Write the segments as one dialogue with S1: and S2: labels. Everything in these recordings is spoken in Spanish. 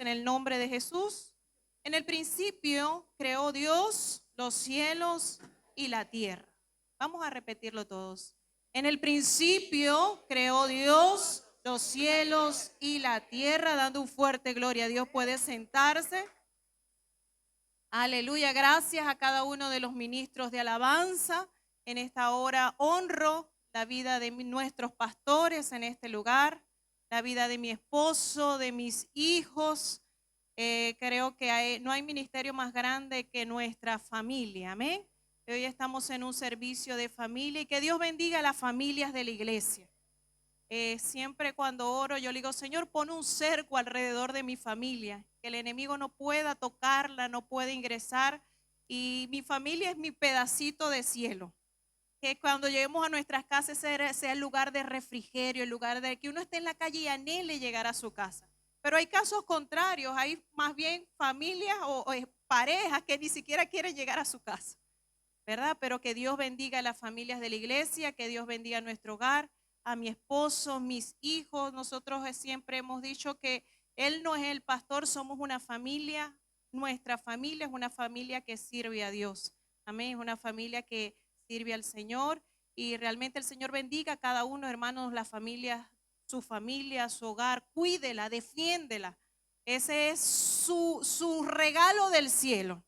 S1: en el nombre de Jesús. En el principio creó Dios los cielos y la tierra. Vamos a repetirlo todos. En el principio creó Dios los cielos y la tierra, dando un fuerte gloria a Dios. Puede sentarse. Aleluya. Gracias a cada uno de los ministros de alabanza. En esta hora honro la vida de nuestros pastores en este lugar, la vida de mi esposo, de mis hijos. Creo que no hay ministerio más grande que nuestra familia. Amén. Hoy estamos en un servicio de familia y que Dios bendiga a las familias de la iglesia. Siempre cuando oro yo le digo, Señor, pon un cerco alrededor de mi familia, que el enemigo no pueda tocarla, no pueda ingresar, y mi familia es mi pedacito de cielo. Que cuando lleguemos a nuestras casas sea el lugar de refrigerio, el lugar de que uno esté en la calle y anhele llegar a su casa. Pero hay casos contrarios, hay más bien familias o parejas que ni siquiera quieren llegar a su casa, ¿verdad? Pero que Dios bendiga a las familias de la iglesia, que Dios bendiga a nuestro hogar, a mi esposo, mis hijos. Nosotros siempre hemos dicho que Él no es el pastor, somos una familia. Nuestra familia es una familia que sirve a Dios. Amén, es una familia que sirve al Señor y realmente el Señor bendiga a cada uno, hermanos, la familia, su hogar, cuídela, defiéndela. Ese es su regalo del cielo.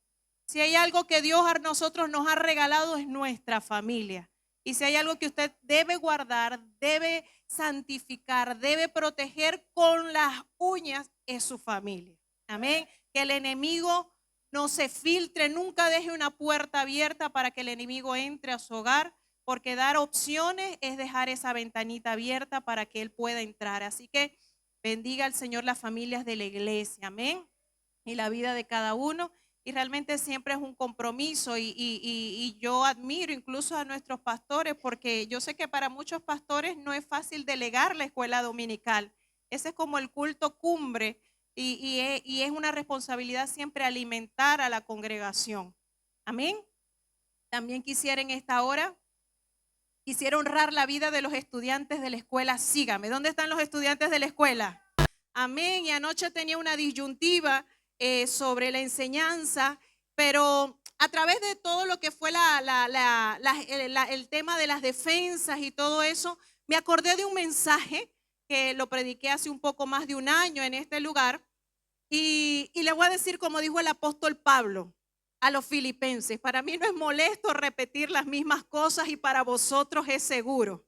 S1: Si hay algo que Dios a nosotros nos ha regalado es nuestra familia. Y si hay algo que usted debe guardar, debe santificar, debe proteger con las uñas, es su familia. Amén. Que el enemigo no se filtre, nunca deje una puerta abierta para que el enemigo entre a su hogar, porque dar opciones es dejar esa ventanita abierta para que él pueda entrar. Así que bendiga al Señor las familias de la iglesia. Amén. Y la vida de cada uno. Y realmente siempre es un compromiso y yo admiro incluso a nuestros pastores porque yo sé que para muchos pastores no es fácil delegar la escuela dominical. Ese es como el culto cumbre y es una responsabilidad siempre alimentar a la congregación. Amén. También quisiera en esta hora, quisiera honrar la vida de los estudiantes de la escuela. Sígame. ¿Dónde están los estudiantes de la escuela? Amén. Y anoche tenía una disyuntiva sobre la enseñanza, pero a través de todo lo que fue el tema de las defensas y todo eso, me acordé de un mensaje que lo prediqué hace un poco más de un año en este lugar y le voy a decir como dijo el apóstol Pablo a los filipenses, para mí no es molesto repetir las mismas cosas y para vosotros es seguro.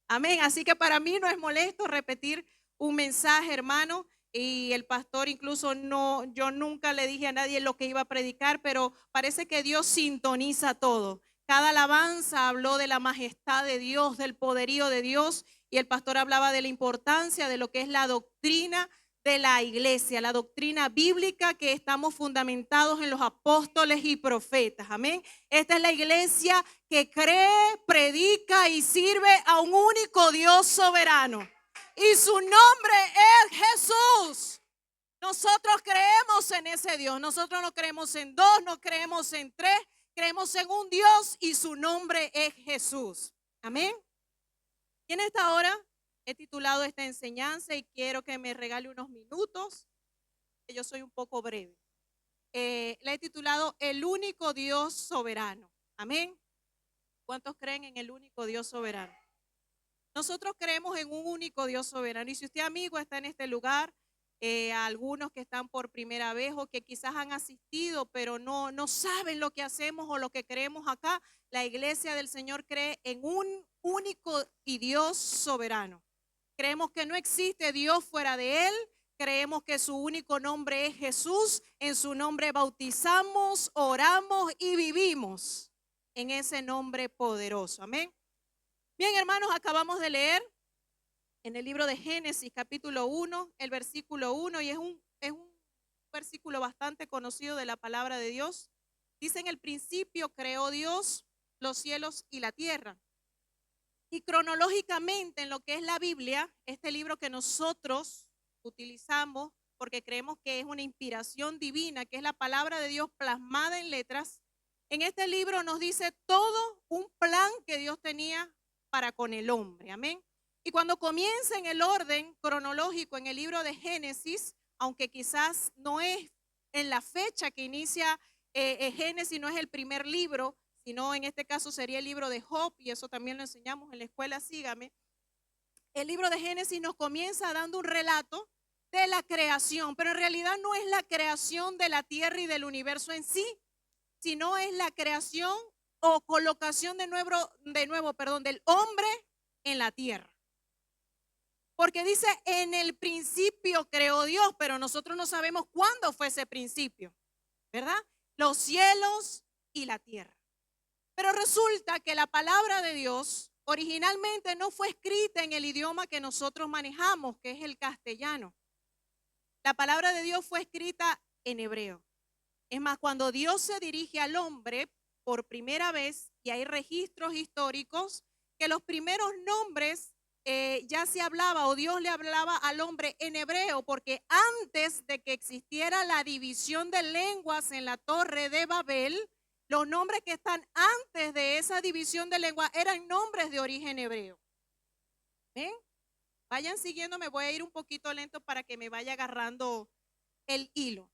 S1: Amén. Así que para mí no es molesto repetir un mensaje, hermano. Y el pastor incluso yo nunca le dije a nadie lo que iba a predicar, pero parece que Dios sintoniza todo. Cada alabanza habló de la majestad de Dios, del poderío de Dios, y el pastor hablaba de la importancia de lo que es la doctrina de la iglesia, la doctrina bíblica, que estamos fundamentados en los apóstoles y profetas. Amén. Esta es la iglesia que cree, predica y sirve a un único Dios soberano. Y su nombre es Jesús. Nosotros creemos en ese Dios. Nosotros no creemos en dos, no creemos en tres. Creemos en un Dios y su nombre es Jesús. Amén. Y en esta hora he titulado esta enseñanza y quiero que me regale unos minutos, que yo soy un poco breve. La he titulado El único Dios soberano. Amén. ¿Cuántos creen en el único Dios soberano? Nosotros creemos en un único Dios soberano. Y si usted, amigo, está en este lugar, algunos que están por primera vez o que quizás han asistido, pero no saben lo que hacemos o lo que creemos acá, la iglesia del Señor cree en un único y Dios soberano. Creemos que no existe Dios fuera de Él. Creemos que su único nombre es Jesús. En su nombre bautizamos, oramos y vivimos en ese nombre poderoso. Amén. Bien, hermanos, acabamos de leer en el libro de Génesis, capítulo 1, el versículo 1, y es un versículo bastante conocido de la palabra de Dios. Dice: en el principio creó Dios los cielos y la tierra. Y cronológicamente en lo que es la Biblia, este libro que nosotros utilizamos porque creemos que es una inspiración divina, que es la palabra de Dios plasmada en letras, en este libro nos dice todo un plan que Dios tenía para con el hombre. Amén. Y cuando comienza en el orden cronológico en el libro de Génesis, aunque quizás no es en la fecha que inicia Génesis, no es el primer libro, sino en este caso sería el libro de Job, y eso también lo enseñamos en la escuela Sígame. El libro de Génesis nos comienza dando un relato de la creación, pero en realidad no es la creación de la tierra y del universo en sí, sino es la creación o colocación del hombre en la tierra. Porque dice, en el principio creó Dios, pero nosotros no sabemos cuándo fue ese principio, ¿verdad? Los cielos y la tierra. Pero resulta que la palabra de Dios originalmente no fue escrita en el idioma que nosotros manejamos, que es el castellano. La palabra de Dios fue escrita en hebreo. Es más, cuando Dios se dirige al hombre por primera vez, y hay registros históricos, que los primeros nombres ya se hablaba o Dios le hablaba al hombre en hebreo, porque antes de que existiera la división de lenguas en la Torre de Babel, los nombres que están antes de esa división de lenguas eran nombres de origen hebreo. ¿Ven? Vayan siguiéndome, voy a ir un poquito lento para que me vaya agarrando el hilo.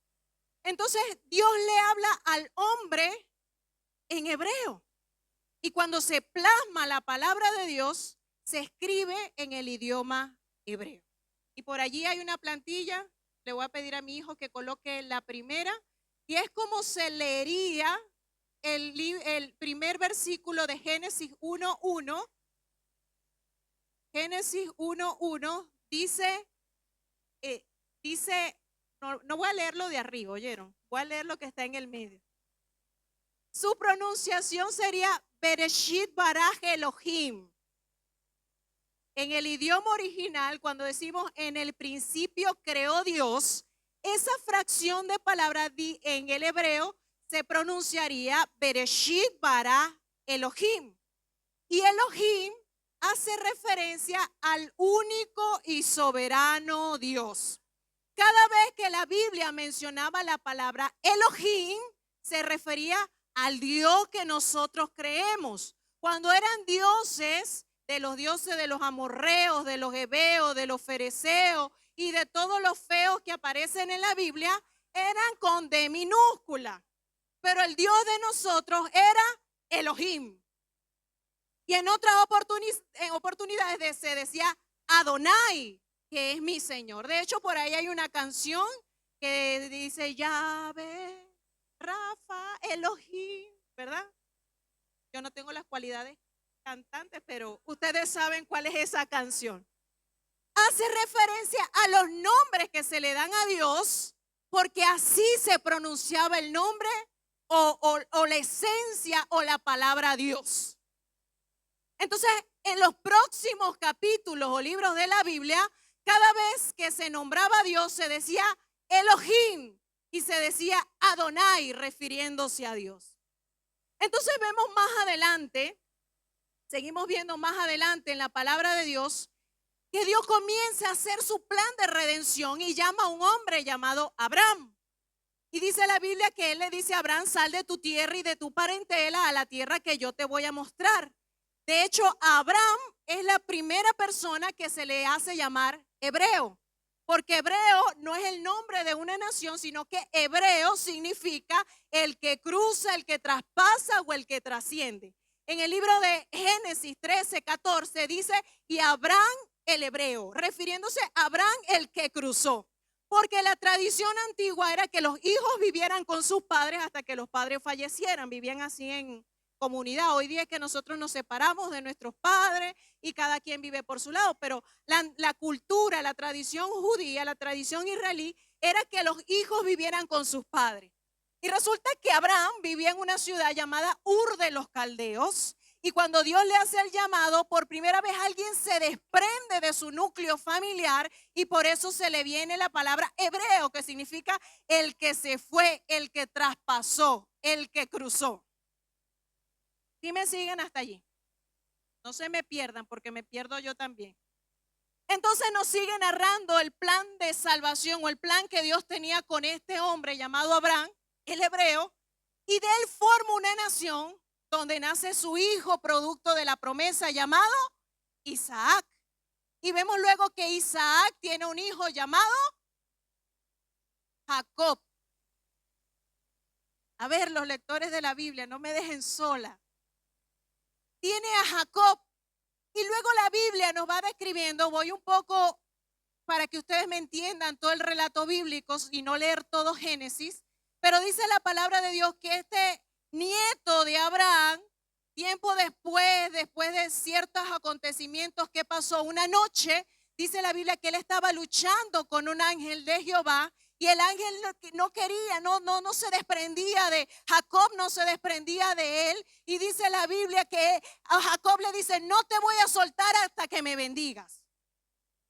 S1: Entonces Dios le habla al hombre en hebreo. Y cuando se plasma la palabra de Dios, se escribe en el idioma hebreo. Y por allí hay una plantilla, le voy a pedir a mi hijo que coloque la primera, y es como se leería el primer versículo de Génesis 1:1. Génesis 1:1 dice, no voy a leerlo de arriba, ¿oyeron? Voy a leer lo que está en el medio. Su pronunciación sería Bereshit bara Elohim. En el idioma original, cuando decimos en el principio creó Dios, esa fracción de palabra en el hebreo se pronunciaría Bereshit bara Elohim. Y Elohim hace referencia al único y soberano Dios. Cada vez que la Biblia mencionaba la palabra Elohim, se refería al Dios que nosotros creemos. Cuando eran dioses de los amorreos, de los heveos, de los fereceos y de todos los feos que aparecen en la Biblia, eran con D minúscula. Pero el Dios de nosotros era Elohim. Y en otras oportunidades se decía Adonai, que es mi Señor. De hecho, por ahí hay una canción que dice Yahvé, Rafa, Elohim, ¿verdad? Yo no tengo las cualidades cantantes, pero ustedes saben cuál es esa canción. Hace referencia a los nombres que se le dan a Dios, porque así se pronunciaba el nombre o la esencia o la palabra Dios. Entonces, en los próximos capítulos o libros de la Biblia, cada vez que se nombraba a Dios se decía Elohim y se decía Adonai, refiriéndose a Dios. Entonces vemos más adelante, seguimos viendo más adelante en la palabra de Dios, que Dios comienza a hacer su plan de redención y llama a un hombre llamado Abraham. Y dice la Biblia que él le dice a Abraham, sal de tu tierra y de tu parentela a la tierra que yo te voy a mostrar. De hecho, Abraham es la primera persona que se le hace llamar hebreo, porque hebreo no es el nombre de una nación, sino que hebreo significa el que cruza, el que traspasa o el que trasciende. En el libro de Génesis 13:14 dice, y Abraham el hebreo, refiriéndose a Abraham el que cruzó. Porque la tradición antigua era que los hijos vivieran con sus padres hasta que los padres fallecieran, vivían así en comunidad. Hoy día es que nosotros nos separamos de nuestros padres y cada quien vive por su lado, pero la cultura, la tradición judía, la tradición israelí era que los hijos vivieran con sus padres. Y resulta que Abraham vivía en una ciudad llamada Ur de los Caldeos, y cuando Dios le hace el llamado, por primera vez alguien se desprende de su núcleo familiar y por eso se le viene la palabra hebreo, que significa el que se fue, el que traspasó, el que cruzó. ¿Sí me siguen hasta allí? No se me pierdan porque me pierdo yo también. Entonces nos sigue narrando el plan de salvación o el plan que Dios tenía con este hombre llamado Abraham, el hebreo, y de él forma una nación donde nace su hijo producto de la promesa llamado Isaac. Y vemos luego que Isaac tiene un hijo llamado Jacob. A ver, los lectores de la Biblia, no me dejen sola. Tiene a Jacob y luego la Biblia nos va describiendo, voy un poco para que ustedes me entiendan todo el relato bíblico y no leer todo Génesis, pero dice la palabra de Dios que este nieto de Abraham, tiempo después de ciertos acontecimientos que pasó, una noche, dice la Biblia que él estaba luchando con un ángel de Jehová y el ángel no quería, no se desprendía de Jacob, no se desprendía de él. Y dice la Biblia que a Jacob le dice, no te voy a soltar hasta que me bendigas.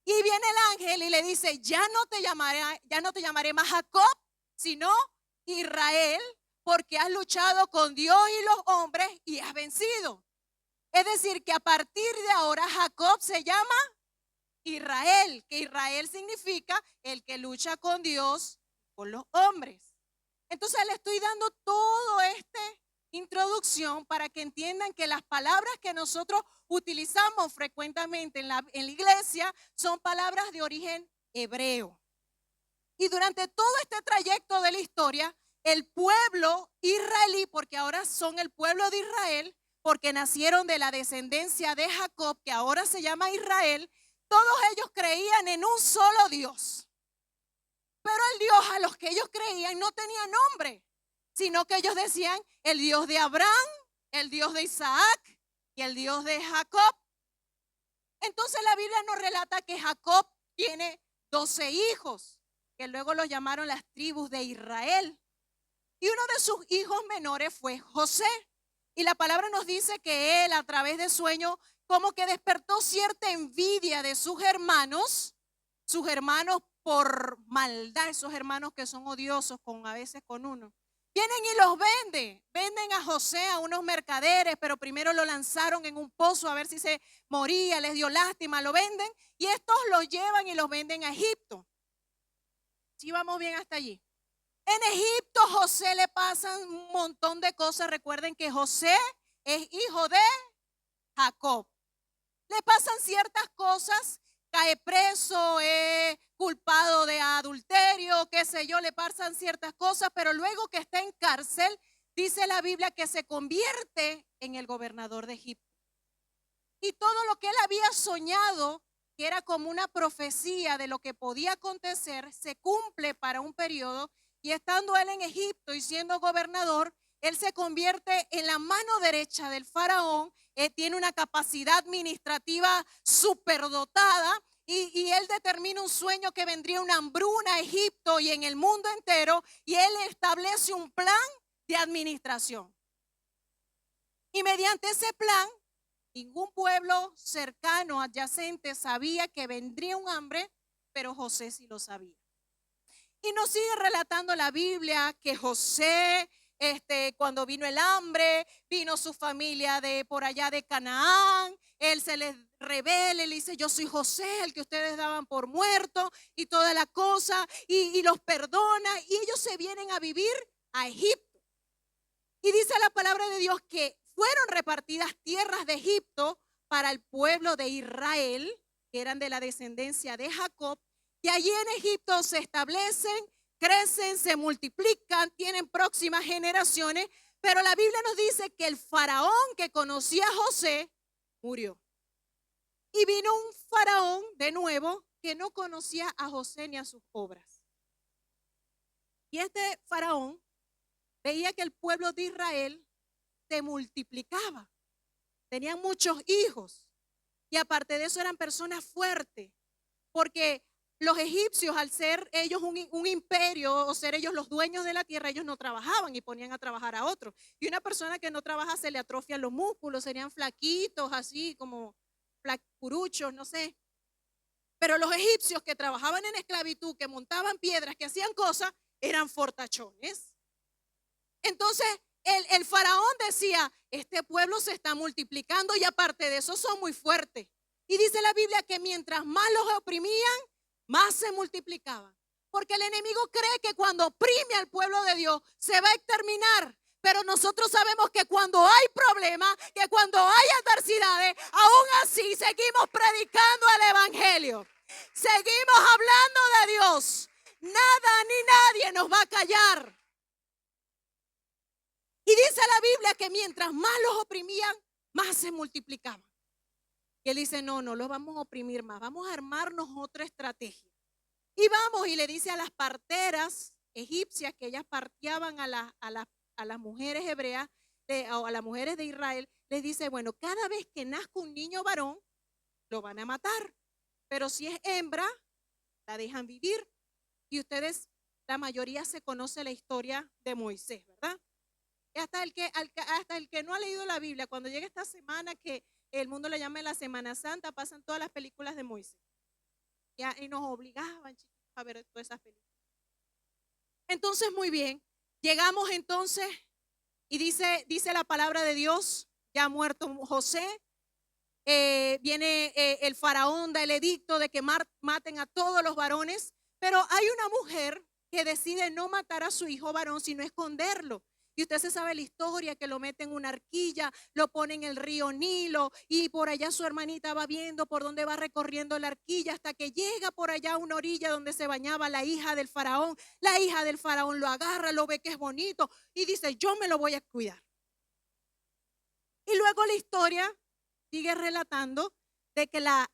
S1: Y viene el ángel y le dice, ya no te llamaré más Jacob, sino Israel, porque has luchado con Dios y los hombres y has vencido. Es decir, que a partir de ahora Jacob se llama Israel, que Israel significa el que lucha con Dios, con los hombres. Entonces le estoy dando todo esta introducción para que entiendan que las palabras que nosotros utilizamos frecuentemente en la iglesia son palabras de origen hebreo. Y durante todo este trayecto de la historia, el pueblo israelí, porque ahora son el pueblo de Israel, porque nacieron de la descendencia de Jacob, que ahora se llama Israel, todos ellos creían en un solo Dios. Pero el Dios a los que ellos creían no tenía nombre, sino que ellos decían el Dios de Abraham, el Dios de Isaac y el Dios de Jacob. Entonces la Biblia nos relata que Jacob tiene 12 hijos, que luego los llamaron las tribus de Israel. Y uno de sus hijos menores fue José. Y la palabra nos dice que él, a través de sueños, como que despertó cierta envidia de sus hermanos por maldad, esos hermanos que son odiosos a veces con uno. Vienen y los venden a José a unos mercaderes, pero primero lo lanzaron en un pozo a ver si se moría, les dio lástima, lo venden y estos los llevan y los venden a Egipto. Sí, vamos bien hasta allí. En Egipto José le pasan un montón de cosas. Recuerden que José es hijo de Jacob. Le pasan ciertas cosas, cae preso, es culpado de adulterio, qué sé yo, le pasan ciertas cosas, pero luego que está en cárcel, dice la Biblia que se convierte en el gobernador de Egipto. Y todo lo que él había soñado, que era como una profecía de lo que podía acontecer, se cumple para un periodo. Y estando él en Egipto y siendo gobernador, él se convierte en la mano derecha del faraón. Tiene una capacidad administrativa superdotada y él determina un sueño que vendría una hambruna a Egipto y en el mundo entero, y él establece un plan de administración. Y mediante ese plan, ningún pueblo cercano, adyacente, sabía que vendría un hambre, pero José sí lo sabía. Y nos sigue relatando la Biblia que José, cuando vino el hambre, vino su familia de por allá de Canaán, él se les revela, le dice, yo soy José, el que ustedes daban por muerto y toda la cosa, y los perdona, y ellos se vienen a vivir a Egipto. Y dice la palabra de Dios que fueron repartidas tierras de Egipto para el pueblo de Israel, que eran de la descendencia de Jacob, y allí en Egipto se establecen, crecen, se multiplican, tienen próximas generaciones, pero la Biblia nos dice que el faraón que conocía a José murió. Y vino un faraón de nuevo que no conocía a José ni a sus obras. Y este faraón veía que el pueblo de Israel se multiplicaba, tenían muchos hijos y aparte de eso eran personas fuertes, porque los egipcios, al ser ellos un imperio o ser ellos los dueños de la tierra, ellos no trabajaban y ponían a trabajar a otros. Y una persona que no trabaja se le atrofian los músculos, serían flaquitos, así como flacuruchos, no sé. Pero los egipcios que trabajaban en esclavitud, que montaban piedras, que hacían cosas, eran fortachones. Entonces el faraón decía, este pueblo se está multiplicando y aparte de eso son muy fuertes. Y dice la Biblia que mientras más los oprimían, más se multiplicaban. Porque el enemigo cree que cuando oprime al pueblo de Dios se va a exterminar. Pero nosotros sabemos que cuando hay problemas, que cuando hay adversidades, aún así seguimos predicando el evangelio. Seguimos hablando de Dios.
S2: Nada ni nadie nos va a callar. Y dice la Biblia que mientras más los oprimían, más se multiplicaban. Y él dice, no los vamos a oprimir más, vamos a armarnos otra estrategia. Y vamos y le dice a las parteras egipcias que ellas parteaban a las mujeres hebreas o a las mujeres de Israel, les dice, bueno, cada vez que nazca un niño varón, lo van a matar. Pero si es hembra, la dejan vivir. Y ustedes, la mayoría se conoce la historia de Moisés, ¿verdad? Y hasta el que no ha leído la Biblia, cuando llega esta semana que el mundo le llama la Semana Santa, pasan todas las películas de Moisés. Y nos obligaban, chicos, a ver todas esas películas. Entonces, muy bien, llegamos entonces y dice la palabra de Dios, ya muerto José, viene el faraón, da el edicto de que maten a todos los varones, pero hay una mujer que decide no matar a su hijo varón, sino esconderlo. Y usted se sabe la historia, que lo mete en una arquilla, lo pone en el río Nilo y por allá su hermanita va viendo por dónde va recorriendo la arquilla hasta que llega por allá a una orilla donde se bañaba la hija del faraón. La hija del faraón lo agarra, lo ve que es bonito y dice, yo me lo voy a cuidar. Y luego la historia sigue relatando de que la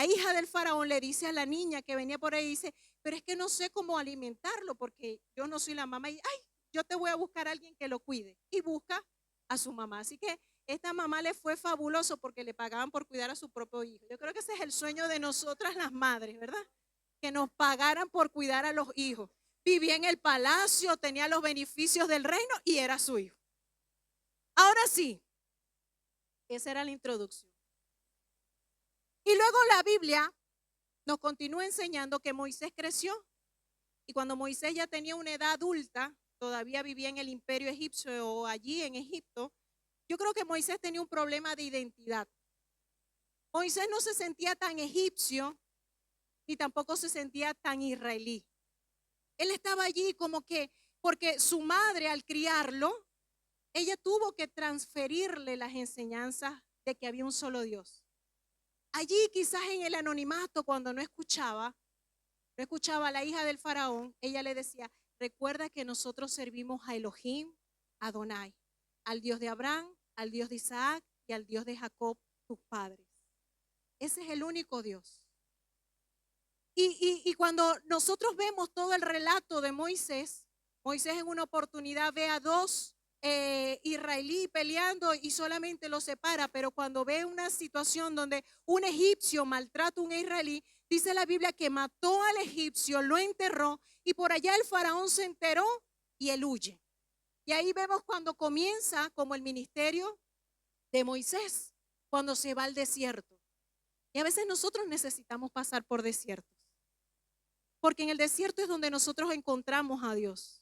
S2: hija del faraón le dice a la niña que venía por ahí, dice, pero es que no sé cómo alimentarlo porque yo no soy la mamá. Y ay, yo te voy a buscar a alguien que lo cuide. Y busca a su mamá. Así que esta mamá le fue fabuloso porque le pagaban por cuidar a su propio hijo. Yo creo que ese es el sueño de nosotras las madres, ¿verdad? Que nos pagaran por cuidar a los hijos. Vivía en el palacio, tenía los beneficios del reino y era su hijo. Ahora sí, esa era la introducción. Y luego la Biblia nos continúa enseñando que Moisés creció. Y cuando Moisés ya tenía una edad adulta, todavía vivía en el imperio egipcio o allí en Egipto, yo creo que Moisés tenía un problema de identidad. Moisés no se sentía tan egipcio ni tampoco se sentía tan israelí. Él estaba allí como que, porque su madre al criarlo, ella tuvo que transferirle las enseñanzas de que había un solo Dios. Allí quizás en el anonimato, cuando no escuchaba a la hija del faraón, ella le decía, recuerda que nosotros servimos a Elohim, a Adonai, al Dios de Abraham, al Dios de Isaac y al Dios de Jacob, tus padres. Ese es el único Dios. Y cuando nosotros vemos todo el relato de Moisés en una oportunidad ve a dos israelí peleando y solamente los separa, pero cuando ve una situación donde un egipcio maltrata a un israelí, dice la Biblia que mató al egipcio, lo enterró y por allá el faraón se enteró y él huye. Y ahí vemos cuando comienza como el ministerio de Moisés, cuando se va al desierto. Y a veces nosotros necesitamos pasar por desiertos, porque en el desierto es donde nosotros encontramos a Dios.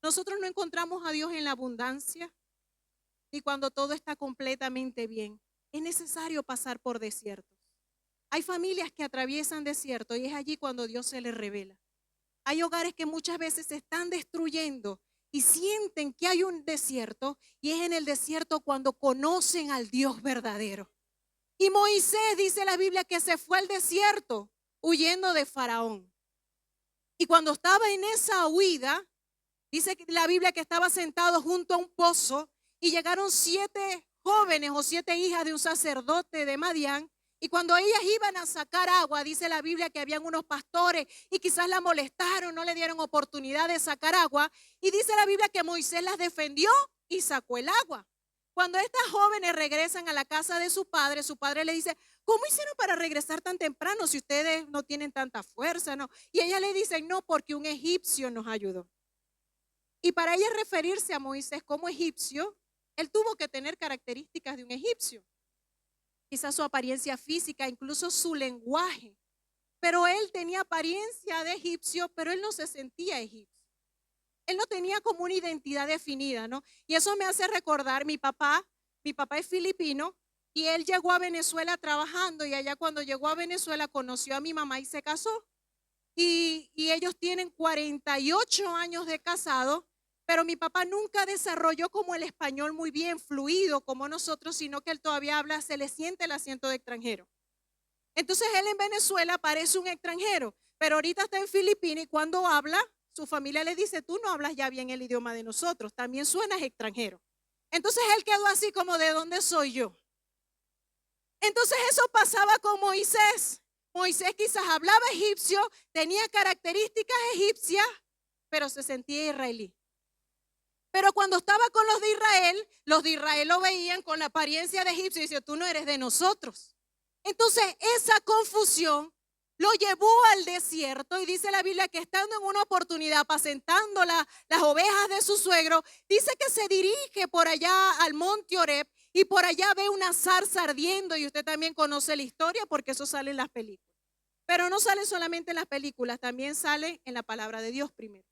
S2: Nosotros no encontramos a Dios en la abundancia ni cuando todo está completamente bien. Es necesario pasar por desiertos. Hay familias que atraviesan desiertos y es allí cuando Dios se les revela. Hay hogares que muchas veces se están destruyendo y sienten que hay un desierto y es en el desierto cuando conocen al Dios verdadero. Y Moisés dice la Biblia que se fue al desierto huyendo de Faraón. Y cuando estaba en esa huida, dice la Biblia que estaba sentado junto a un pozo y llegaron 7 jóvenes o 7 hijas de un sacerdote de Madián. Y cuando ellas iban a sacar agua, dice la Biblia que habían unos pastores y quizás la molestaron, no le dieron oportunidad de sacar agua. Y dice la Biblia que Moisés las defendió y sacó el agua. Cuando estas jóvenes regresan a la casa de su padre le dice, ¿cómo hicieron para regresar tan temprano si ustedes no tienen tanta fuerza? ¿No? Y ellas le dicen, no, porque un egipcio nos ayudó. Y para ella referirse a Moisés como egipcio, él tuvo que tener características de un egipcio. Quizás su apariencia física, incluso su lenguaje. Pero él tenía apariencia de egipcio, pero él no se sentía egipcio. Él no tenía como una identidad definida, ¿no? Y eso me hace recordar mi papá es filipino y él llegó a Venezuela trabajando y allá cuando llegó a Venezuela conoció a mi mamá y se casó. Y ellos tienen 48 años de casado. Pero mi papá nunca desarrolló como el español muy bien, fluido como nosotros, sino que él todavía habla, se le siente el acento de extranjero. Entonces él en Venezuela parece un extranjero, pero ahorita está en Filipinas y cuando habla, su familia le dice, tú no hablas ya bien el idioma de nosotros, también suenas extranjero. Entonces él quedó así como, ¿de dónde soy yo? Entonces eso pasaba con Moisés. Moisés quizás hablaba egipcio, tenía características egipcias, pero se sentía israelí. Pero cuando estaba con los de Israel lo veían con la apariencia de egipcio y decían, tú no eres de nosotros. Entonces esa confusión lo llevó al desierto y dice la Biblia que estando en una oportunidad apacentando las ovejas de su suegro, dice que se dirige por allá al monte Oreb y por allá ve una zarza ardiendo y usted también conoce la historia porque eso sale en las películas. Pero no sale solamente en las películas, también sale en la palabra de Dios primero.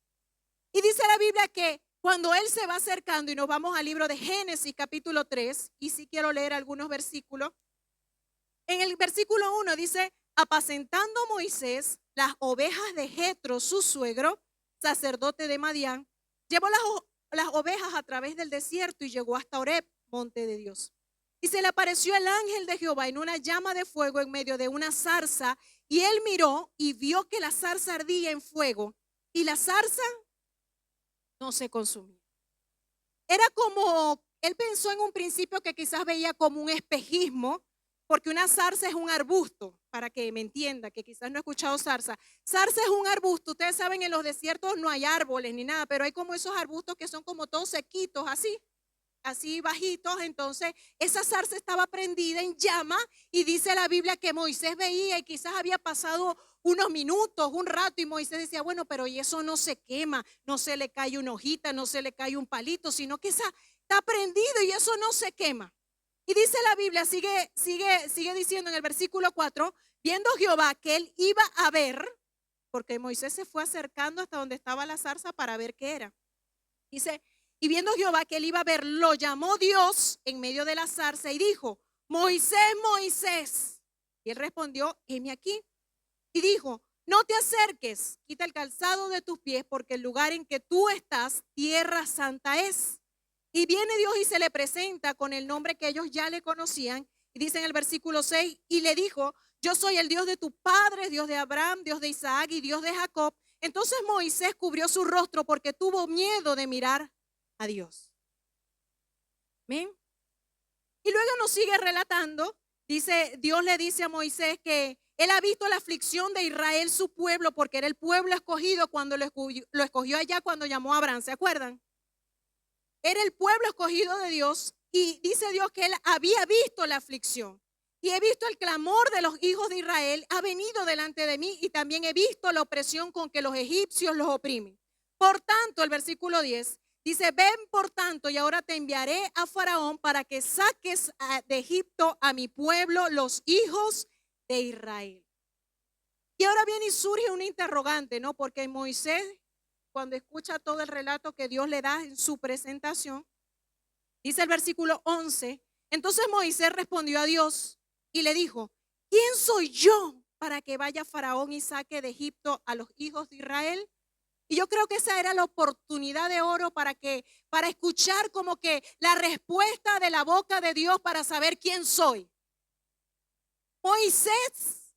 S2: Y dice la Biblia que cuando él se va acercando y nos vamos al libro de Génesis capítulo 3, y sí quiero leer algunos versículos. En el versículo 1 dice, apacentando Moisés las ovejas de Jetro, su suegro, sacerdote de Madián, llevó las ovejas a través del desierto y llegó hasta Oreb, monte de Dios. Y se le apareció el ángel de Jehová en una llama de fuego en medio de una zarza, y él miró y vio que la zarza ardía en fuego, y la zarza no se consumía. Era como, él pensó en un principio que quizás veía como un espejismo, porque una zarza es un arbusto, para que me entienda, que quizás no he escuchado zarza. Zarza es un arbusto, ustedes saben, en los desiertos no hay árboles ni nada, pero hay como esos arbustos que son como todos sequitos, así bajitos. Entonces esa zarza estaba prendida en llama y dice la Biblia que Moisés veía y quizás había pasado unos minutos, un rato, y Moisés decía, bueno, pero y eso no se quema, no se le cae una hojita, no se le cae un palito, sino que esa está prendido y eso no se quema. Y dice la Biblia, sigue diciendo en el versículo 4, viendo Jehová que él iba a ver, porque Moisés se fue acercando hasta donde estaba la zarza para ver qué era. Dice, y viendo Jehová que él iba a ver, lo llamó Dios en medio de la zarza y dijo, Moisés, Moisés. Y él respondió, heme aquí. Y dijo, no te acerques, quita el calzado de tus pies, porque el lugar en que tú estás, tierra santa es. Y viene Dios y se le presenta con el nombre que ellos ya le conocían. Y dice en el versículo 6, y le dijo, yo soy el Dios de tu padre, Dios de Abraham, Dios de Isaac y Dios de Jacob. Entonces Moisés cubrió su rostro porque tuvo miedo de mirar a Dios. ¿Amén? Y luego nos sigue relatando, dice, Dios le dice a Moisés que él ha visto la aflicción de Israel, su pueblo, porque era el pueblo escogido cuando lo escogió allá cuando llamó a Abraham, ¿se acuerdan? Era el pueblo escogido de Dios y dice Dios que él había visto la aflicción. Y he visto el clamor de los hijos de Israel, ha venido delante de mí y también he visto la opresión con que los egipcios los oprimen. Por tanto, el versículo 10 dice, ven por tanto y ahora te enviaré a Faraón para que saques de Egipto a mi pueblo, los hijos de Israel. Y ahora viene y surge una interrogante, ¿no? Porque Moisés, cuando escucha todo el relato que Dios le da en su presentación, dice el versículo 11, entonces Moisés respondió a Dios y le dijo, ¿quién soy yo para que vaya Faraón y saque de Egipto a los hijos de Israel? Y yo creo que esa era la oportunidad de oro para escuchar como que la respuesta de la boca de Dios para saber quién soy. Moisés,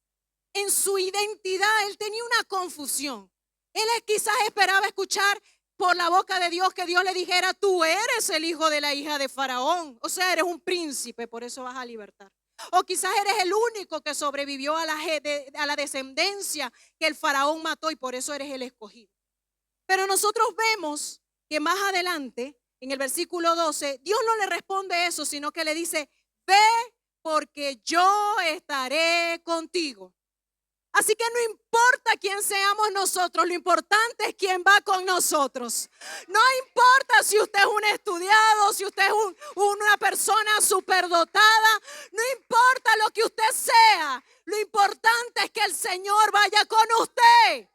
S2: en su identidad, él tenía una confusión. Él quizás esperaba escuchar por la boca de Dios que Dios le dijera, tú eres el hijo de la hija de Faraón. O sea, eres un príncipe, por eso vas a libertar. O quizás eres el único que sobrevivió a la descendencia que el Faraón mató y por eso eres el escogido. Pero nosotros vemos que más adelante, en el versículo 12, Dios no le responde eso, sino que le dice, ve porque yo estaré contigo. Así que no importa quién seamos nosotros, lo importante es quién va con nosotros. No importa si usted es un estudiado, si usted es una persona superdotada, no importa lo que usted sea, lo importante es que el Señor vaya con usted.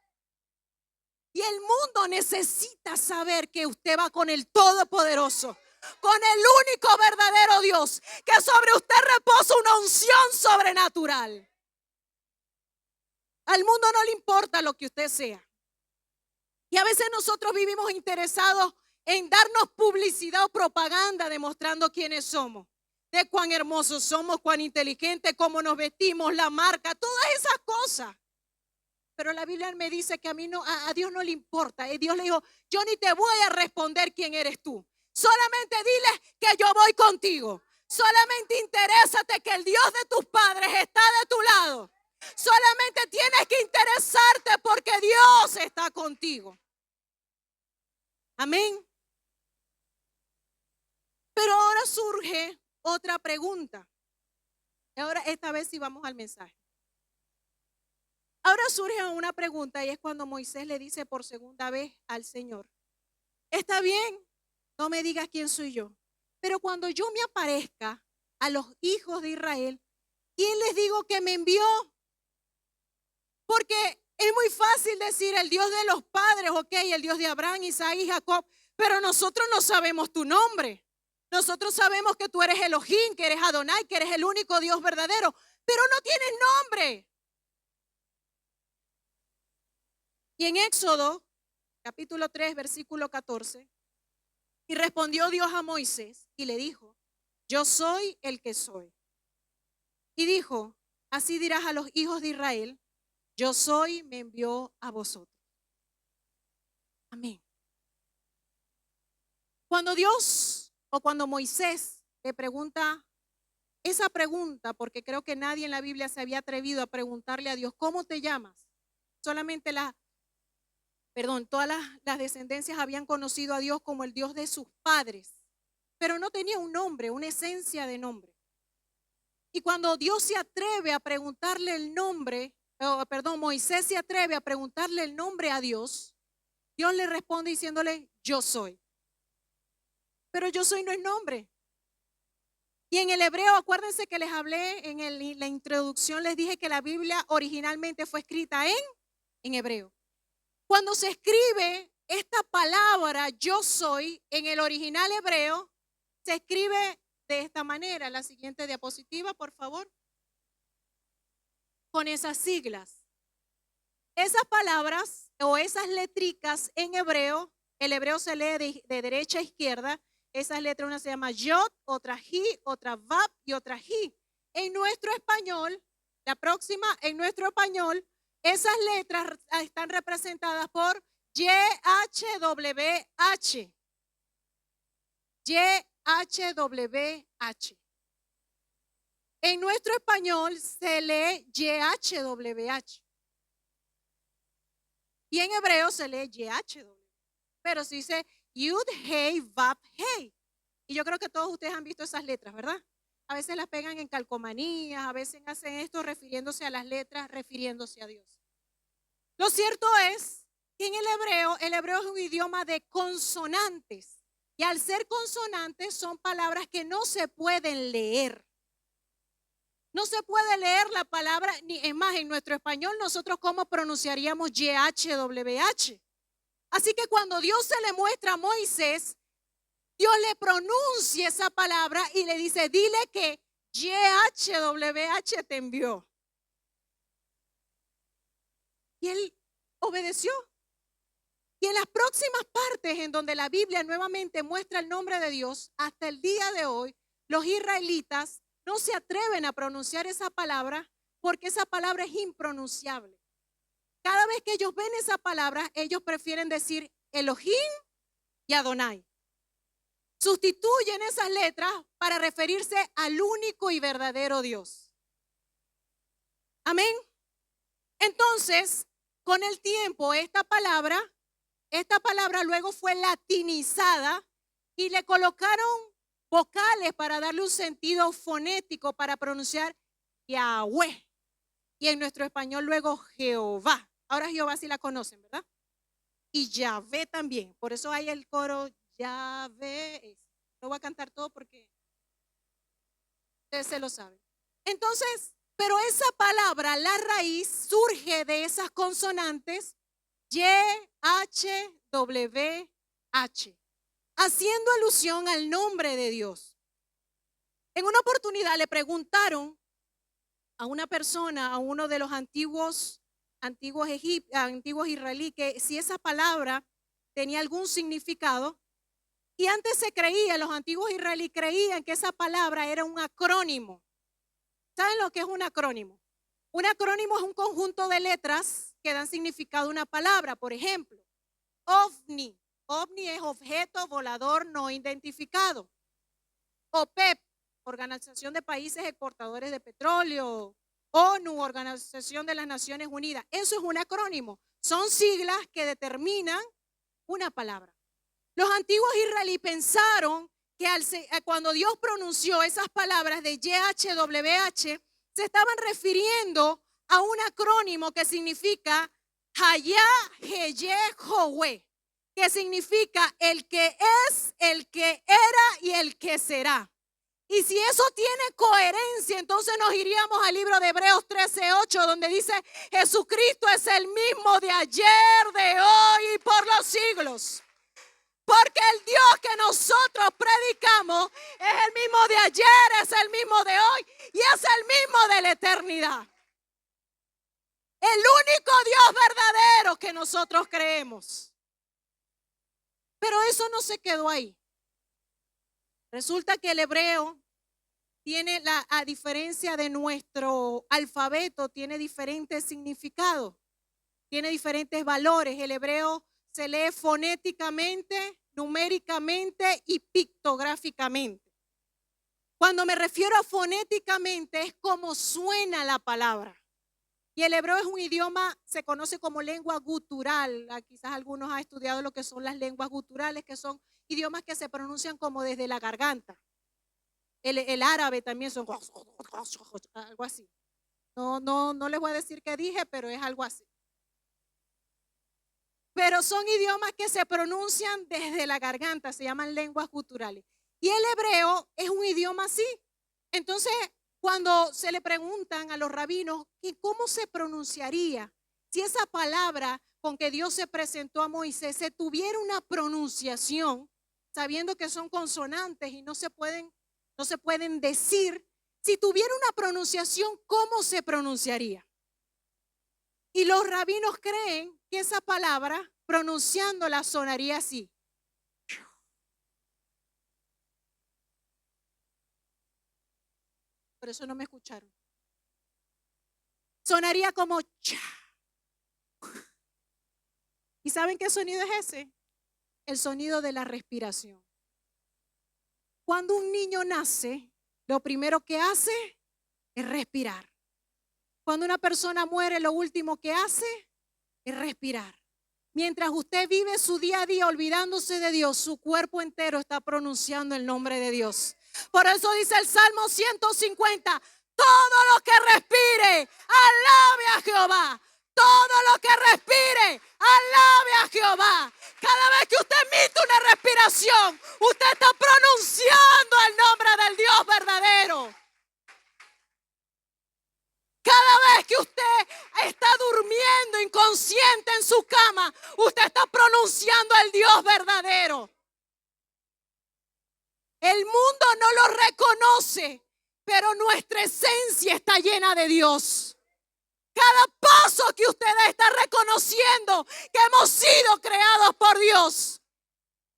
S2: Y el mundo necesita saber que usted va con el Todopoderoso, con el único verdadero Dios, que sobre usted reposa una unción sobrenatural. Al mundo no le importa lo que usted sea. Y a veces nosotros vivimos interesados en darnos publicidad o propaganda demostrando quiénes somos, de cuán hermosos somos, cuán inteligentes, cómo nos vestimos, la marca, todas esas cosas. pero la Biblia me dice que a Dios no le importa. Y Dios le dijo, yo ni te voy a responder quién eres tú. Solamente dile que yo voy contigo. Solamente interésate que el Dios de tus padres está de tu lado. Solamente tienes que interesarte porque Dios está contigo. Amén. Pero ahora surge otra pregunta. Ahora, esta vez sí vamos al mensaje. Ahora surge una pregunta y es cuando Moisés le dice por segunda vez al Señor, está bien, no me digas quién soy yo, pero cuando yo me aparezca a los hijos de Israel, ¿quién les digo que me envió? Porque es muy fácil decir el Dios de los padres, ok, el Dios de Abraham, Isaac y Jacob, pero nosotros no sabemos tu nombre. Nosotros sabemos que tú eres Elohim, que eres Adonai, que eres el único Dios verdadero, pero no tienes nombre. Y en Éxodo, capítulo 3, versículo 14, y respondió Dios a Moisés y le dijo, yo soy el que soy. Y dijo, así dirás a los hijos de Israel, yo soy, me envió a vosotros. Amén. Cuando Dios o cuando Moisés le pregunta esa pregunta, porque creo que nadie en la Biblia se había atrevido a preguntarle a Dios, ¿cómo te llamas? Solamente todas las descendencias habían conocido a Dios como el Dios de sus padres, pero no tenía un nombre, una esencia de nombre. Y cuando Dios se atreve a preguntarle el nombre, Moisés se atreve a preguntarle el nombre a Dios, Dios le responde diciéndole, yo soy. Pero yo soy no es nombre. Y en el hebreo, acuérdense que les hablé en la introducción, les dije que la Biblia originalmente fue escrita en hebreo. Cuando se escribe esta palabra, yo soy, en el original hebreo, se escribe de esta manera. La siguiente diapositiva, por favor. Con esas siglas. Esas palabras o esas letricas en hebreo, el hebreo se lee de derecha a izquierda. Esas letras, una se llama Yod, otra Ji, otra Vav y otra Ji. En nuestro español, la próxima, en nuestro español, esas letras están representadas por YHWH. YHWH. En nuestro español se lee YHWH. Y en hebreo se lee YHWH. Pero se dice Yud, Hei, Vav, Hei. Y yo creo que todos ustedes han visto esas letras, ¿verdad? A veces las pegan en calcomanías, a veces hacen esto refiriéndose a las letras, refiriéndose a Dios. Lo cierto es que en el hebreo es un idioma de consonantes. Y al ser consonantes son palabras que no se pueden leer. No se puede leer la palabra, ni es más, en nuestro español nosotros cómo pronunciaríamos YHWH. Así que cuando Dios se le muestra a Moisés, Dios le pronuncia esa palabra y le dice, dile que YHWH te envió. Y él obedeció. Y en las próximas partes en donde la Biblia nuevamente muestra el nombre de Dios, hasta el día de hoy, los israelitas no se atreven a pronunciar esa palabra porque esa palabra es impronunciable. Cada vez que ellos ven esa palabra, ellos prefieren decir Elohim y Adonai. Sustituyen esas letras para referirse al único y verdadero Dios. Amén. Entonces, con el tiempo, esta palabra luego fue latinizada y le colocaron vocales para darle un sentido fonético para pronunciar Yahweh. Y en nuestro español luego Jehová. Ahora Jehová sí la conocen, ¿verdad? Y Yahvé también. Por eso hay el coro Yahvé. No voy a cantar todo porque ustedes se lo saben. Entonces, pero esa palabra, la raíz, surge de esas consonantes YHWH, haciendo alusión al nombre de Dios. En una oportunidad le preguntaron a una persona, a uno de los antiguos israelíes, que si esa palabra tenía algún significado. Y antes se creía, los antiguos israelíes creían que esa palabra era un acrónimo. ¿Saben lo que es un acrónimo? Un acrónimo es un conjunto de letras que dan significado a una palabra. Por ejemplo, OVNI. OVNI es objeto volador no identificado. OPEP, Organización de Países Exportadores de Petróleo. ONU, Organización de las Naciones Unidas. Eso es un acrónimo. Son siglas que determinan una palabra. Los antiguos israelíes pensaron que cuando Dios pronunció esas palabras de YHWH, se estaban refiriendo a un acrónimo que significa Hayá, Heye, Jowe, que significa el que es, el que era y el que será. Y si eso tiene coherencia, entonces nos iríamos al libro de Hebreos 13:8, donde dice: Jesucristo es el mismo de ayer, de hoy y por los siglos. Porque el Dios que nosotros predicamos es el mismo de ayer, es el mismo de hoy y es el mismo de la eternidad. El único Dios verdadero que nosotros creemos. Pero eso no se quedó ahí. Resulta que el hebreo tiene, a diferencia de nuestro alfabeto, tiene diferentes significados, tiene diferentes valores. El hebreo se lee fonéticamente, numéricamente y pictográficamente. Cuando me refiero a fonéticamente, es como suena la palabra. Y el hebreo es un idioma, se conoce como lengua gutural. Quizás algunos han estudiado lo que son las lenguas guturales, que son idiomas que se pronuncian como desde la garganta. El árabe también son algo así. No les voy a decir qué dije, pero es algo así. Pero son idiomas que se pronuncian desde la garganta, se llaman lenguas guturales. Y el hebreo es un idioma así. Entonces, cuando se le preguntan a los rabinos cómo se pronunciaría, si esa palabra con que Dios se presentó a Moisés se tuviera una pronunciación, sabiendo que son consonantes y no se pueden decir, si tuviera una pronunciación, ¿cómo se pronunciaría? Y los rabinos creen que esa palabra, pronunciándola, sonaría así. Por eso no me escucharon. Sonaría como cha. ¿Y saben qué sonido es ese? El sonido de la respiración. Cuando un niño nace, lo primero que hace es respirar. Cuando una persona muere, lo último que hace es respirar. Mientras usted vive su día a día olvidándose de Dios, su cuerpo entero está pronunciando el nombre de Dios. Por eso dice el Salmo 150, todo lo que respire, alabe a Jehová. Todo lo que respire, alabe a Jehová. Cada vez que usted emite una respiración, usted está pronunciando el nombre del Dios verdadero. Cada vez que usted está durmiendo inconsciente en su cama, usted está pronunciando el Dios verdadero. El mundo no lo reconoce, pero nuestra esencia está llena de Dios. Cada paso que usted está reconociendo que hemos sido creados por Dios.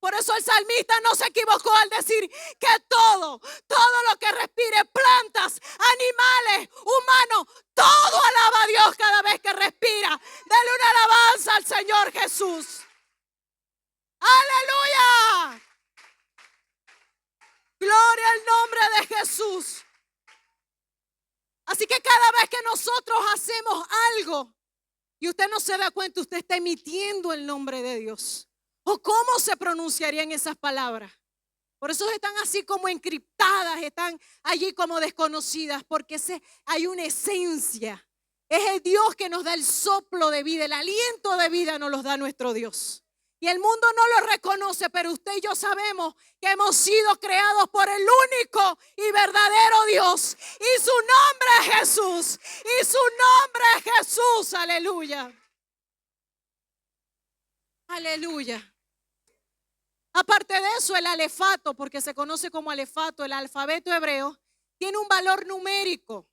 S2: Por eso el salmista no se equivocó al decir que todo lo que respire, plantas, animales, humanos, todo alaba a Dios cada vez que respira. Dale una alabanza al Señor Jesús. ¡Aleluya! Gloria al nombre de Jesús. Así que cada vez que nosotros hacemos algo y usted no se da cuenta, usted está emitiendo el nombre de Dios. ¿O cómo se pronunciarían esas palabras? Por eso están así como encriptadas, están allí como desconocidas, porque hay una esencia. Es el Dios que nos da el soplo de vida, el aliento de vida nos los da nuestro Dios. Y el mundo no lo reconoce, pero usted y yo sabemos que hemos sido creados por el único y verdadero Dios. Y su nombre es Jesús. Y su nombre es Jesús. Aleluya. Aleluya. Aparte de eso, el alefato, porque se conoce como alefato, el alfabeto hebreo, tiene un valor numérico.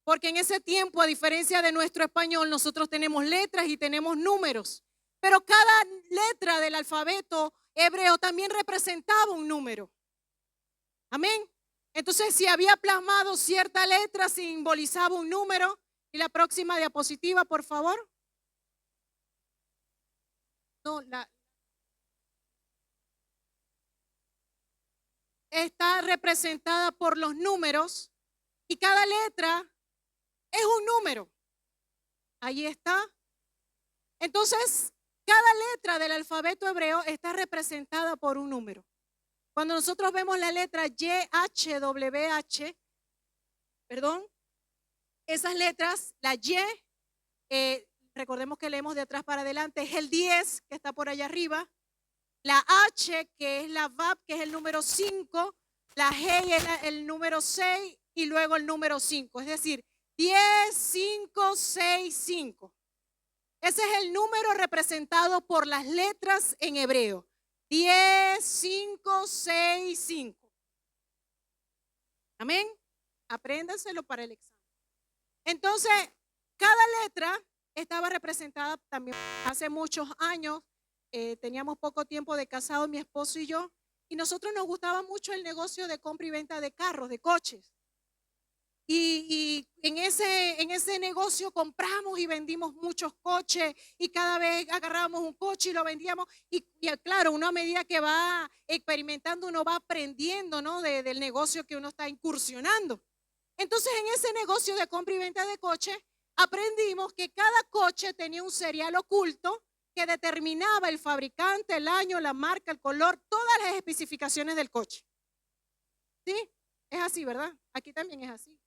S2: Porque en ese tiempo, a diferencia de nuestro español, nosotros tenemos letras y tenemos números. Pero cada letra del alfabeto hebreo también representaba un número. Amén. Entonces, si había plasmado cierta letra, simbolizaba un número. Y la próxima diapositiva, por favor. no, está representada por los números y cada letra es un número. Ahí está. Entonces, cada letra del alfabeto hebreo está representada por un número. Cuando nosotros vemos la letra YHWH, esas letras, la Y, recordemos que leemos de atrás para adelante, es el 10 que está por allá arriba. La H, que es la Vav, que es el número 5. La G es el número 6 y luego el número 5. Es decir, 10, 5, 6, 5. Ese es el número representado por las letras en hebreo. 10, 5, 6, 5. Amén. Apréndanselo para el examen. Entonces, cada letra estaba representada también hace muchos años. Teníamos poco tiempo de casado mi esposo y yo. Y nosotros nos gustaba mucho el negocio de compra y venta de carros, de coches. Y en ese negocio compramos y vendimos muchos coches y cada vez agarrábamos un coche y lo vendíamos. Y claro, uno a medida que va experimentando, uno va aprendiendo, ¿no? Del negocio que uno está incursionando. Entonces, en ese negocio de compra y venta de coches, aprendimos que cada coche tenía un serial oculto que determinaba el fabricante, el año, la marca, el color, todas las especificaciones del coche. ¿Sí? Es así, ¿verdad? Aquí también es así.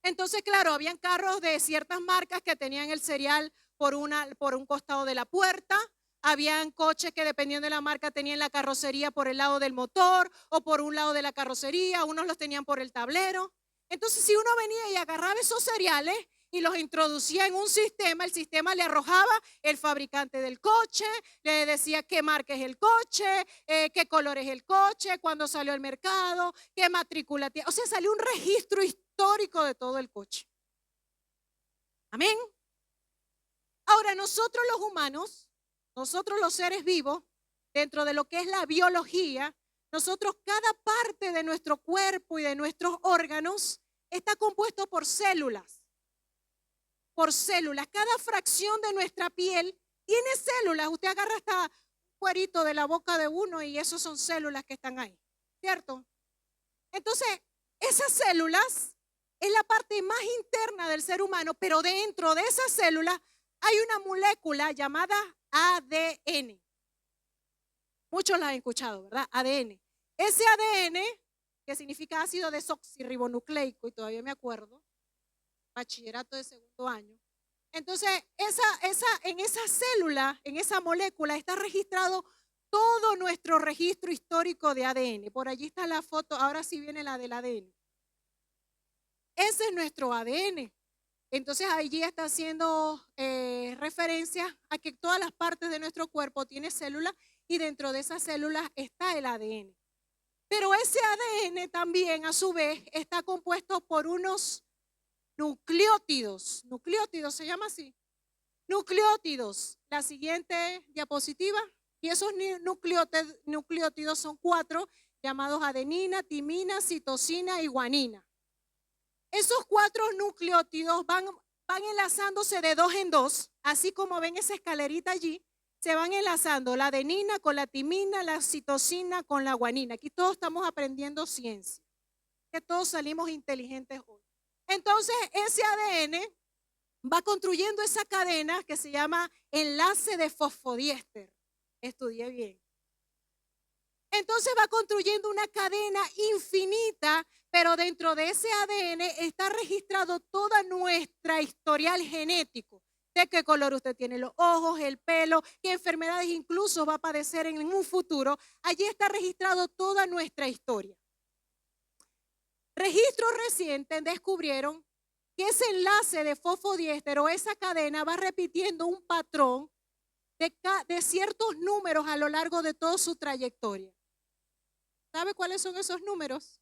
S2: Entonces, claro, habían carros de ciertas marcas que tenían el serial por un costado de la puerta. Habían coches que dependiendo de la marca tenían la carrocería por el lado del motor o por un lado de la carrocería. Unos los tenían por el tablero. Entonces, si uno venía y agarraba esos seriales y los introducía en un sistema, el sistema le arrojaba el fabricante del coche, le decía qué marca es el coche, qué color es el coche, cuándo salió al mercado, qué matrícula tiene. O sea, salió un registro histórico de todo el coche. Amén. Ahora, nosotros los humanos, nosotros los seres vivos, dentro de lo que es la biología, nosotros cada parte de nuestro cuerpo y de nuestros órganos está compuesto por células. Por células. Cada fracción de nuestra piel tiene células. Usted agarra hasta un cuerito de la boca de uno y esos son células que están ahí, ¿cierto? Entonces, esas células es la parte más interna del ser humano, pero dentro de esas células hay una molécula llamada ADN. Muchos la han escuchado, ¿verdad? ADN. Ese ADN, que significa ácido desoxirribonucleico, y todavía me acuerdo, bachillerato de segundo año. Entonces, en esa célula, en esa molécula, está registrado todo nuestro registro histórico de ADN. Por allí está la foto, ahora sí viene la del ADN. Ese es nuestro ADN. Entonces, allí está haciendo referencia a que todas las partes de nuestro cuerpo tienen células y dentro de esas células está el ADN. Pero ese ADN también, a su vez, está compuesto por unos nucleótidos. Nucleótidos se llama así. Nucleótidos. La siguiente diapositiva. Y esos nucleótidos son 4, llamados adenina, timina, citosina y guanina. Esos 4 nucleótidos van enlazándose de 2 en 2, así como ven esa escalerita allí, se van enlazando la adenina con la timina, la citosina con la guanina. Aquí todos estamos aprendiendo ciencia, que todos salimos inteligentes hoy. Entonces, ese ADN va construyendo esa cadena que se llama enlace de fosfodiéster. Estudié bien. Entonces va construyendo una cadena infinita, pero dentro de ese ADN está registrado toda nuestra historial genético. De qué color usted tiene los ojos, el pelo, qué enfermedades incluso va a padecer en un futuro. Allí está registrado toda nuestra historia. Registros recientes descubrieron que ese enlace de fosfodiéster o esa cadena va repitiendo un patrón de ciertos números a lo largo de toda su trayectoria. ¿Sabe cuáles son esos números?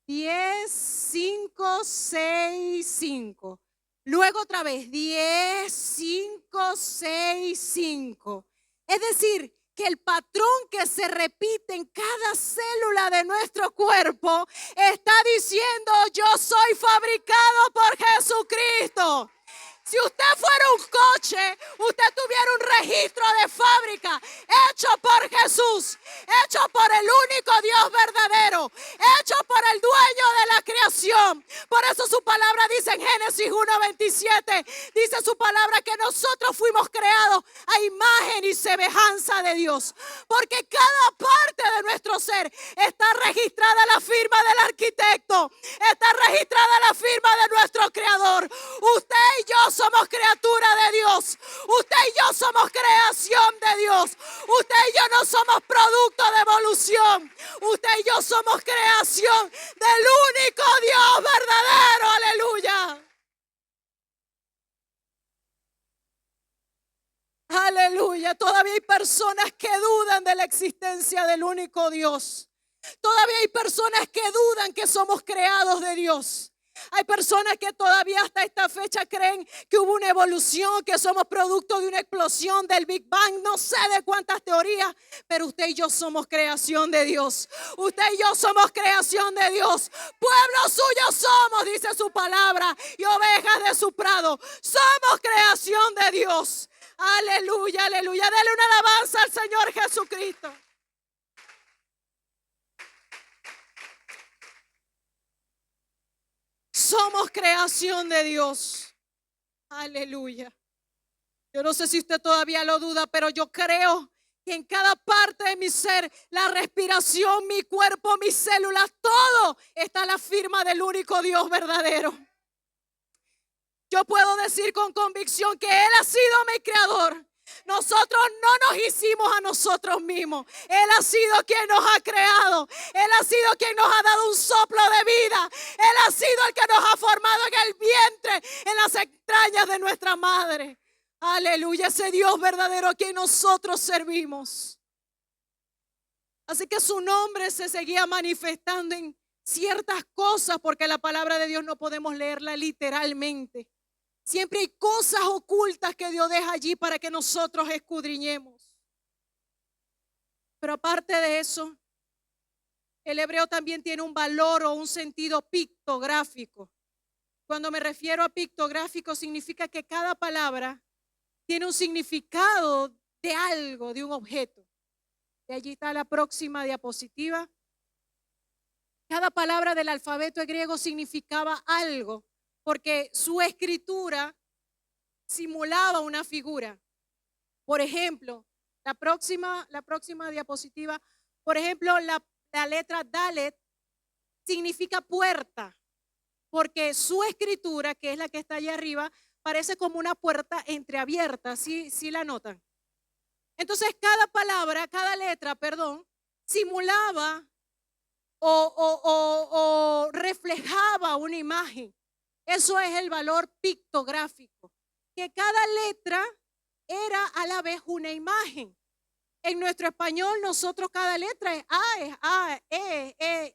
S2: 10, 5, 6, 5. Luego otra vez, 10, 5, 6, 5. Es decir, que el patrón que se repite en cada célula de nuestro cuerpo está diciendo: yo soy fabricado por Jesucristo. Si usted fuera un coche, usted tuviera un registro de fábrica hecho por Jesús, hecho por el único Dios verdadero, hecho por el dueño de la creación. Por eso su palabra dice en Génesis 1:27, dice su palabra que nosotros fuimos creados a imagen y semejanza de Dios. Porque cada parte de nuestro ser está registrada la firma del arquitecto, está registrada la firma de nuestro creador. Usted y yo somos criatura de Dios. Usted y yo somos creación de Dios. Usted y yo no somos producto de evolución. Usted y yo somos creación del único Dios verdadero. Aleluya. Aleluya. Todavía hay personas que dudan de la existencia del único Dios. Todavía hay personas que dudan que somos creados de Dios. Hay personas que todavía hasta esta fecha creen que hubo una evolución, que somos producto de una explosión del Big Bang. No sé de cuántas teorías, pero usted y yo somos creación de Dios. Usted y yo somos creación de Dios. Pueblo suyo somos, dice su palabra, y ovejas de su prado. Somos creación de Dios. Aleluya, aleluya. Dele una alabanza al Señor Jesucristo. Somos creación de Dios. Aleluya. Yo no sé si usted todavía lo duda, pero yo creo que en cada parte de mi ser, la respiración, mi cuerpo, mis células, todo está la firma del único Dios verdadero. Yo puedo decir con convicción que Él ha sido mi creador. Nosotros no nos hicimos a nosotros mismos. Él ha sido quien nos ha creado. Él ha sido quien nos ha dado un soplo de vida. Él ha sido el que nos ha formado en el vientre, en las entrañas de nuestra madre. Aleluya, ese Dios verdadero a quien nosotros servimos. Así que su nombre se seguía manifestando en ciertas cosas, porque la palabra de Dios no podemos leerla literalmente. Siempre hay cosas ocultas que Dios deja allí para que nosotros escudriñemos. Pero aparte de eso, el hebreo también tiene un valor o un sentido pictográfico. Cuando me refiero a pictográfico, significa que cada palabra tiene un significado de algo, de un objeto. Y allí está la próxima diapositiva. Cada palabra del alfabeto griego significaba algo, porque su escritura simulaba una figura. Por ejemplo, la próxima diapositiva, por ejemplo, la letra Dalet significa puerta, porque su escritura, que es la que está allá arriba, parece como una puerta entreabierta, ¿sí la notan? Entonces cada palabra, cada letra, simulaba o reflejaba una imagen. Eso es el valor pictográfico, que cada letra era a la vez una imagen. En nuestro español nosotros cada letra es A, I es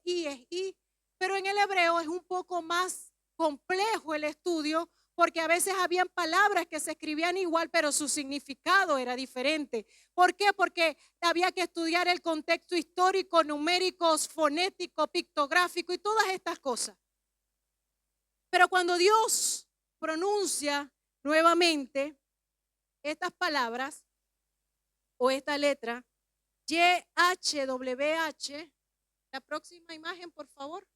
S2: I, pero en el hebreo es un poco más complejo el estudio, porque a veces habían palabras que se escribían igual, pero su significado era diferente. ¿Por qué? Porque había que estudiar el contexto histórico, numérico, fonético, pictográfico y todas estas cosas. Pero cuando Dios pronuncia nuevamente estas palabras o esta letra, YHWH, la próxima imagen, por favor.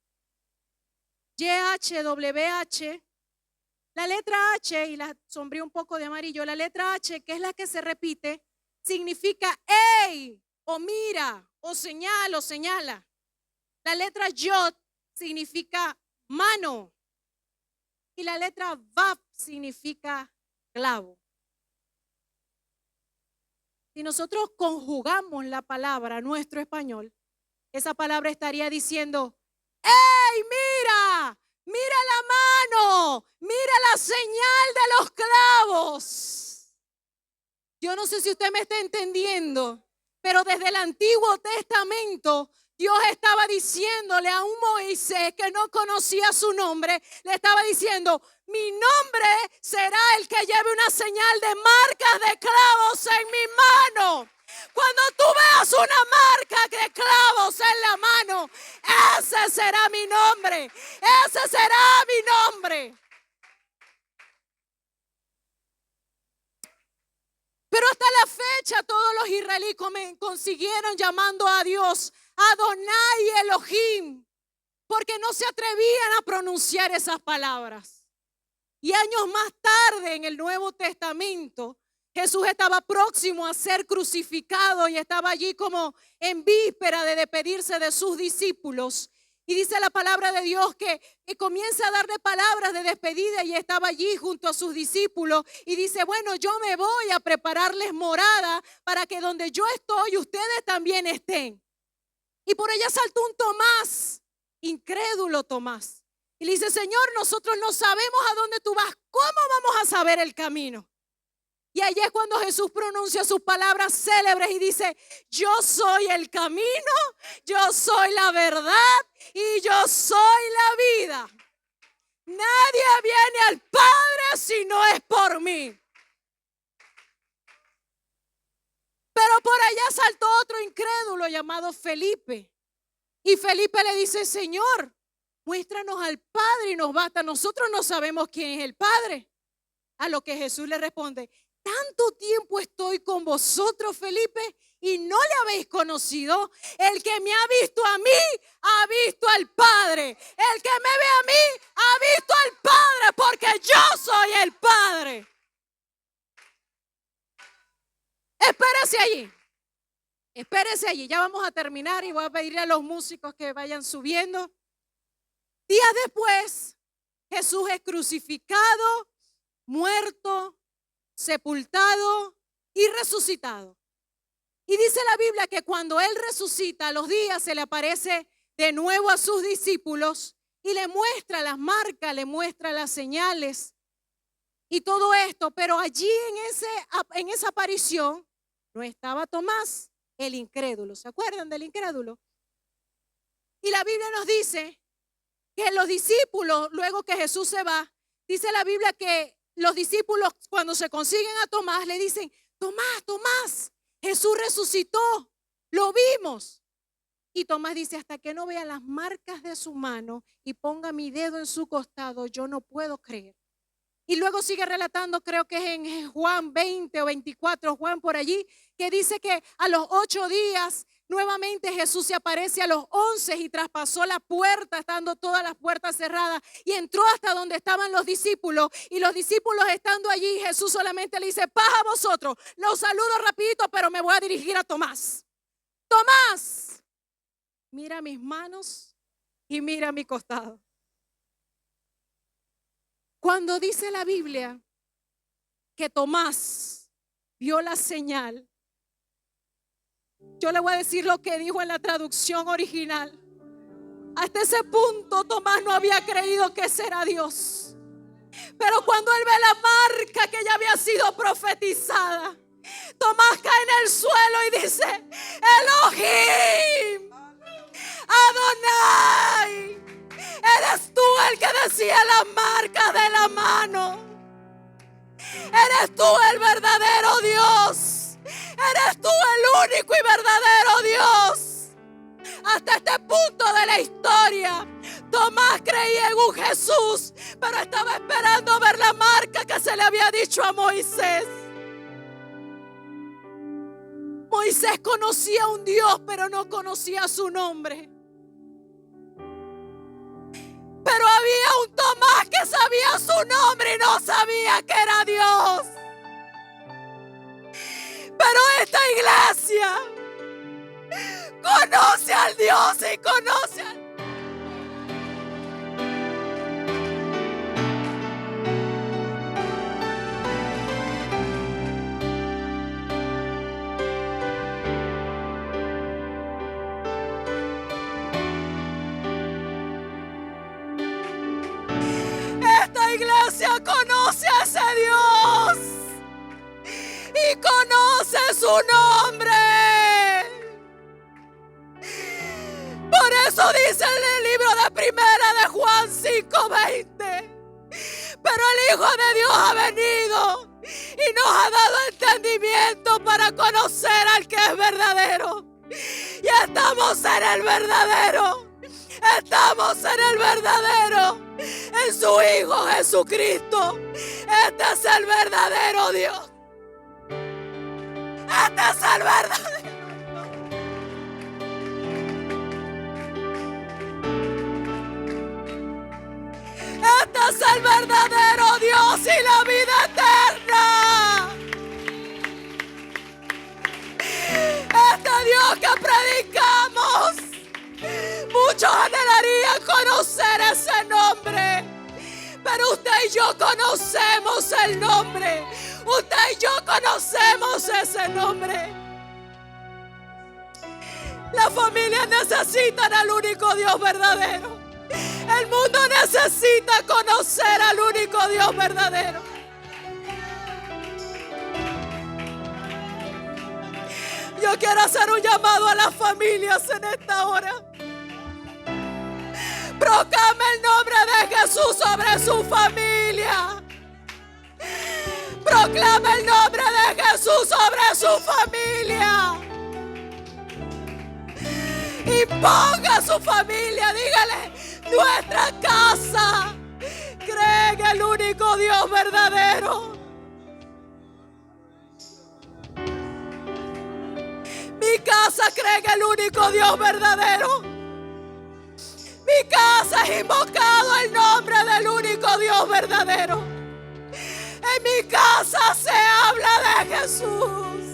S2: YHWH, la letra H, y la sombreé un poco de amarillo, la letra H, que es la que se repite, significa ¡ey! O mira, o señala, o señala. La letra Yod significa mano. Y la letra Vav significa clavo. Si nosotros conjugamos la palabra a nuestro español, esa palabra estaría diciendo, ¡ey, mira! ¡Mira la mano! ¡Mira la señal de los clavos! Yo no sé si usted me está entendiendo, pero desde el Antiguo Testamento Dios estaba diciéndole a un Moisés que no conocía su nombre, le estaba diciendo, mi nombre será el que lleve una señal de marcas de clavos en mi mano. Cuando tú veas una marca de clavos en la mano, ese será mi nombre, ese será mi nombre. Pero hasta la fecha todos los israelíes consiguieron llamando a Dios Adonai Elohim, porque no se atrevían a pronunciar esas palabras. Y años más tarde, en el Nuevo Testamento, Jesús estaba próximo a ser crucificado y estaba allí como en víspera de despedirse de sus discípulos. Y dice la palabra de Dios que comienza a darle palabras de despedida y estaba allí junto a sus discípulos. Y dice, bueno, yo me voy a prepararles morada para que donde yo estoy, ustedes también estén. Y por ella saltó un Tomás, incrédulo Tomás. Y le dice, Señor, nosotros no sabemos a dónde tú vas. ¿Cómo vamos a saber el camino? Y allí es cuando Jesús pronuncia sus palabras célebres y dice, yo soy el camino, yo soy la verdad y yo soy la vida. Nadie viene al Padre si no es por mí. Pero por allá saltó otro incrédulo llamado Felipe. Y Felipe le dice, Señor, muéstranos al Padre y nos basta. Nosotros no sabemos quién es el Padre. A lo que Jesús le responde, tanto tiempo estoy con vosotros, Felipe, y no le habéis conocido. El que me ha visto a mí, ha visto al Padre. El que me ve a mí, ha visto al Padre, porque yo soy el Padre. Espérese allí, ya vamos a terminar y voy a pedirle a los músicos que vayan subiendo. Días después, Jesús es crucificado, muerto, sepultado y resucitado. Y dice la Biblia que cuando Él resucita, a los días se le aparece de nuevo a sus discípulos y le muestra las marcas, le muestra las señales y todo esto. Pero allí en esa aparición no estaba Tomás, el incrédulo. ¿Se acuerdan del incrédulo? Y la Biblia nos dice que los discípulos, luego que Jesús se va, dice la Biblia que los discípulos cuando se consiguen a Tomás le dicen, Tomás, Jesús resucitó, lo vimos. Y Tomás dice, hasta que no vea las marcas de su mano y ponga mi dedo en su costado, yo no puedo creer. Y luego sigue relatando, creo que es en Juan 20 o 24, Juan por allí, que dice que a los 8 días nuevamente Jesús se aparece a los 11 y traspasó la puerta, estando todas las puertas cerradas, y entró hasta donde estaban los discípulos. Y los discípulos estando allí, Jesús solamente le dice, paz a vosotros. Los saludo rapidito, pero me voy a dirigir a Tomás. Tomás, mira mis manos y mira mi costado. Cuando dice la Biblia que Tomás vio la señal, yo le voy a decir lo que dijo en la traducción original. Hasta ese punto Tomás no había creído que ese era Dios. Pero cuando él ve la marca que ya había sido profetizada, Tomás cae en el suelo y dice, Elohim, Adonai, eres tú el que decía la marca de la mano. Eres tú el verdadero Dios. Eres tú el único y verdadero Dios. Hasta este punto de la historia, Tomás creía en un Jesús, pero estaba esperando ver la marca que se le había dicho a Moisés. Moisés conocía a un Dios, pero no conocía su nombre. Pero había un Tomás que sabía su nombre y no sabía que era Dios. Pero esta iglesia conoce al Dios y conoce al... Esta iglesia conoce a ese Dios y conoce su nombre. Por eso dice en el libro de Primera de Juan 5:20, pero el Hijo de Dios ha venido y nos ha dado entendimiento para conocer al que es verdadero. Y estamos en el verdadero. Estamos en el verdadero, en su Hijo Jesucristo. Este es el verdadero Dios. Este es el verdadero. Este es el verdadero Dios y la vida eterna. Este Dios que predicamos, muchos anhelarían conocer ese nombre, pero usted y yo conocemos el nombre. Usted y yo conocemos ese nombre. Las familias necesitan al único Dios verdadero. El mundo necesita conocer al único Dios verdadero. Yo quiero hacer un llamado a las familias en esta hora. Proclame el nombre de Jesús sobre su familia. Proclame el nombre de Jesús sobre su familia. Imponga a su familia, dígale: nuestra casa cree en el único Dios verdadero. Mi casa cree en el único Dios verdadero. Mi casa es invocado el nombre del único Dios verdadero. En mi casa se habla de Jesús.